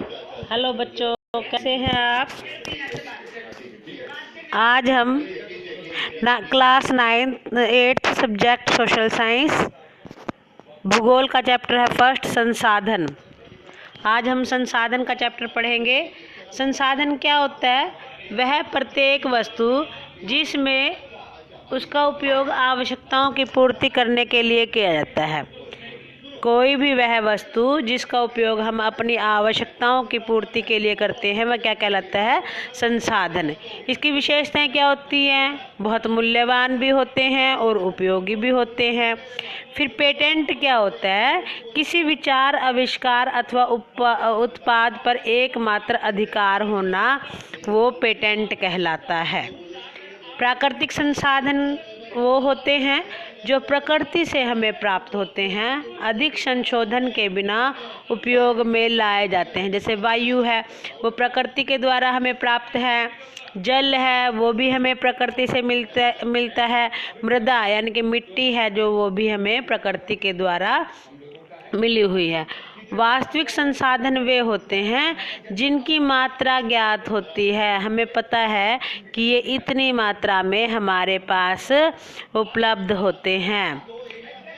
Hello बच्चों, कैसे हैं आप। आज हम class 9th 8th subject social science भूगोल का चैप्टर है फर्स्ट संसाधन। आज हम संसाधन का चैप्टर पढ़ेंगे। संसाधन क्या होता है? वह प्रत्येक वस्तु जिसमें उसका उपयोग आवश्यकताओं की पूर्ति करने के लिए किया जाता है। कोई भी वह वस्तु जिसका उपयोग हम अपनी आवश्यकताओं की पूर्ति के लिए करते हैं वह क्या कहलाता है? संसाधन। इसकी विशेषताएं क्या होती हैं? बहुत मूल्यवान भी होते हैं और उपयोगी भी होते हैं। फिर पेटेंट क्या होता है? किसी विचार, आविष्कार अथवा उत्पाद पर एकमात्र अधिकार होना, वो पेटेंट कहलाता है। प्राकृतिक संसाधन वो होते हैं जो प्रकृति से हमें प्राप्त होते हैं, अधिक संशोधन के बिना उपयोग में लाए जाते हैं। जैसे वायु है, वो प्रकृति के द्वारा हमें प्राप्त है। जल है, वो भी हमें प्रकृति से मिलता है। मृदा यानी कि मिट्टी है जो, वो भी हमें प्रकृति के द्वारा मिली हुई है। वास्तविक संसाधन वे होते हैं जिनकी मात्रा ज्ञात होती है। हमें पता है कि ये इतनी मात्रा में हमारे पास उपलब्ध होते हैं।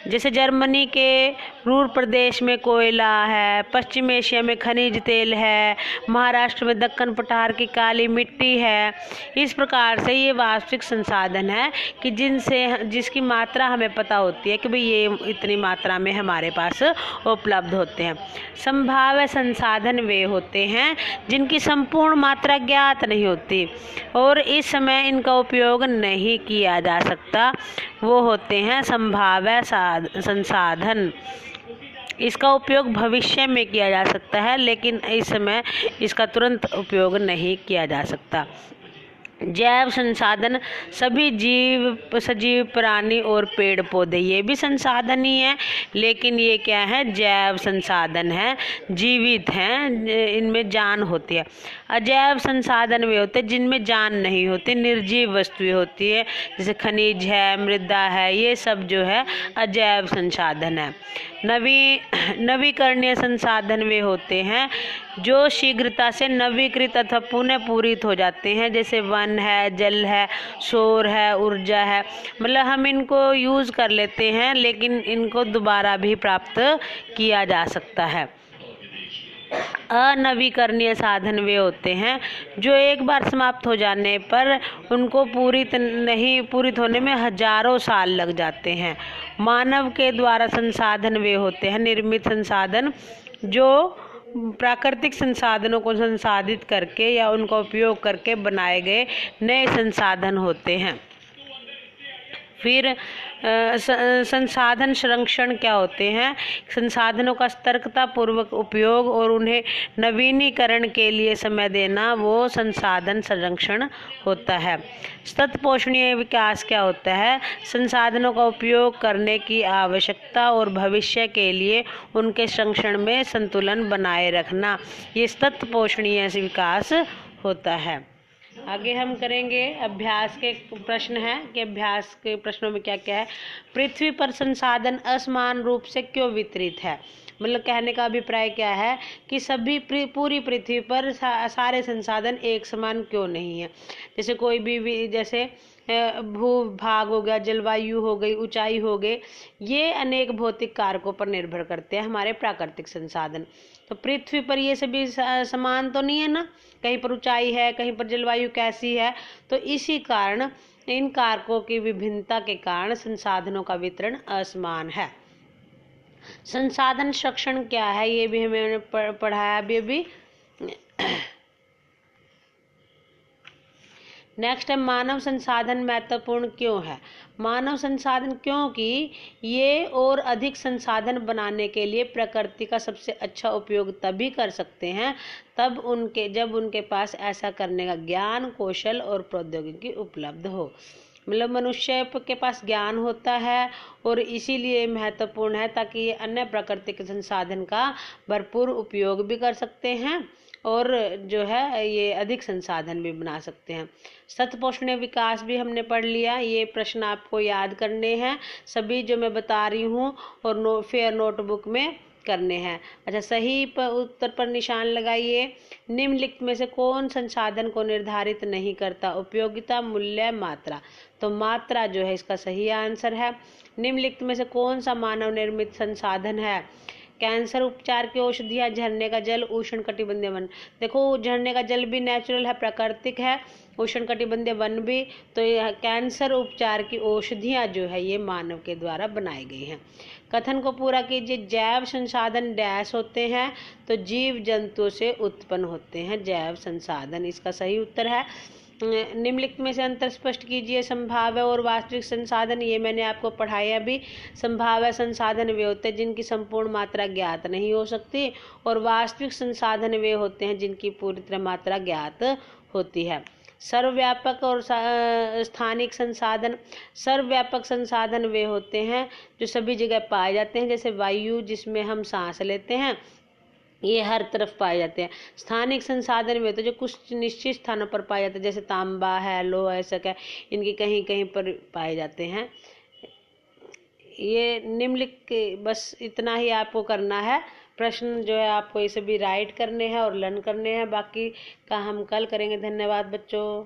जैसे जर्मनी के रूर प्रदेश में कोयला है, पश्चिम एशिया में खनिज तेल है, महाराष्ट्र में दक्कन पठार की काली मिट्टी है। इस प्रकार से ये वास्तविक संसाधन है कि जिसकी मात्रा हमें पता होती है कि भाई ये इतनी मात्रा में हमारे पास उपलब्ध होते हैं। संभाव्य संसाधन वे होते हैं जिनकी संपूर्ण मात्रा ज्ञात नहीं होती और इस समय इनका उपयोग नहीं किया जा सकता, वो होते हैं संभाव्य संसाधन। इसका उपयोग भविष्य में किया जा सकता है, लेकिन इस समय इसका तुरंत उपयोग नहीं किया जा सकता। जैव संसाधन सभी जीव, सजीव प्राणी और पेड़ पौधे, ये भी संसाधन ही है, लेकिन ये क्या है? जैव संसाधन है, जीवित हैं, इनमें जान होती है। अजैव संसाधन वे होते हैं जिनमें जान नहीं होती, निर्जीव वस्तुएं होती है, जैसे खनिज है, मृदा है, ये सब जो है अजैव संसाधन है। नवीकरणीय संसाधन वे होते हैं जो शीघ्रता से नवीकृत अथवा पुनः पूरित हो जाते हैं, जैसे वन है, जल है, सौर है, ऊर्जा है। मतलब हम इनको यूज़ कर लेते हैं लेकिन इनको दोबारा भी प्राप्त किया जा सकता है। अनवीकरणीय साधन वे होते हैं जो एक बार समाप्त हो जाने पर उनको पूरित होने में हजारों साल लग जाते हैं। मानव के द्वारा संसाधन वे होते हैं निर्मित संसाधन जो प्राकृतिक संसाधनों को संसाधित करके या उनका उपयोग करके बनाए गए नए संसाधन होते हैं। फिर संसाधन संरक्षण क्या होते हैं? संसाधनों का सतर्कता पूर्वक उपयोग और उन्हें नवीनीकरण के लिए समय देना, वो संसाधन संरक्षण होता है। सतत पोषणीय विकास क्या होता है? संसाधनों का उपयोग करने की आवश्यकता और भविष्य के लिए उनके संरक्षण में संतुलन बनाए रखना, ये सतत पोषणीय विकास होता है। आगे हम करेंगे अभ्यास के प्रश्न है कि अभ्यास के प्रश्नों में क्या क्या है। पृथ्वी पर संसाधन असमान रूप से क्यों वितरित है? मतलब कहने का अभिप्राय क्या है कि पूरी पृथ्वी पर सारे संसाधन एक समान क्यों नहीं है। जैसे कोई भी जैसे भूभाग हो गया, जलवायु हो गई, ऊंचाई हो गई, ये अनेक भौतिक कारकों पर निर्भर करते हैं हमारे प्राकृतिक संसाधन। तो पृथ्वी पर ये सभी समान तो नहीं है ना, कहीं पर ऊंचाई है, कहीं पर जलवायु कैसी है। तो इसी कारण इन कारकों की विभिन्नता के कारण संसाधनों का वितरण असमान है। संसाधन संरक्षण क्या है? ये भी हमें पढ़ाया अभी। नेक्स्ट है मानव संसाधन महत्वपूर्ण क्यों है? मानव संसाधन क्योंकि ये और अधिक संसाधन बनाने के लिए प्रकृति का सबसे अच्छा उपयोग तभी कर सकते हैं जब उनके पास ऐसा करने का ज्ञान, कौशल और प्रौद्योगिकी उपलब्ध हो। मतलब मनुष्य के पास ज्ञान होता है और इसीलिए महत्वपूर्ण है ताकि ये अन्य प्राकृतिक संसाधन का भरपूर उपयोग भी कर सकते हैं और जो है ये अधिक संसाधन भी बना सकते हैं। सतत पोषणीय विकास भी हमने पढ़ लिया। ये प्रश्न आपको याद करने हैं सभी जो मैं बता रही हूँ और फेयर नोटबुक में करने हैं। अच्छा, सही उत्तर पर निशान लगाइए। निम्नलिखित में से कौन संसाधन को निर्धारित नहीं करता? उपयोगिता, मूल्य, मात्रा। तो मात्रा जो है इसका सही आंसर है। निम्नलिखित में से कौन सा मानव निर्मित संसाधन है? कैंसर उपचार की औषधियाँ, झरने का जल, उष्ण कटिबंधीय वन। देखो, झरने का जल भी नेचुरल है, प्राकृतिक है, उष्ण कटिबंधीय वन भी। तो यह कैंसर उपचार की औषधियाँ जो है ये मानव के द्वारा बनाई गई हैं। कथन को पूरा कीजिए। जैव संसाधन डैश होते हैं? तो जीव जंतुओं से उत्पन्न होते हैं जैव संसाधन, इसका सही उत्तर है। निम्नलिखित में से अंतर स्पष्ट कीजिए। संभाव्य और वास्तविक संसाधन, ये मैंने आपको पढ़ाया भी। संभाव्य संसाधन वे होते हैं जिनकी संपूर्ण मात्रा ज्ञात नहीं हो सकती, और वास्तविक संसाधन वे होते हैं जिनकी पूरी तरह मात्रा ज्ञात होती है। सर्वव्यापक और स्थानिक संसाधन, सर्वव्यापक संसाधन वे होते हैं जो सभी जगह पाए जाते हैं, जैसे वायु जिसमें हम सांस लेते हैं, ये हर तरफ पाए जाते हैं। स्थानिक संसाधन में तो जो कुछ निश्चित स्थानों पर पाए जाते हैं, जैसे तांबा है, लोहा है, ऐसा है, इनके कहीं कहीं पर पाए जाते हैं। ये निम्नलिखित, बस इतना ही आपको करना है। प्रश्न जो है आपको इसे भी राइट करने हैं और लर्न करने हैं, बाकी का हम कल करेंगे। धन्यवाद बच्चों।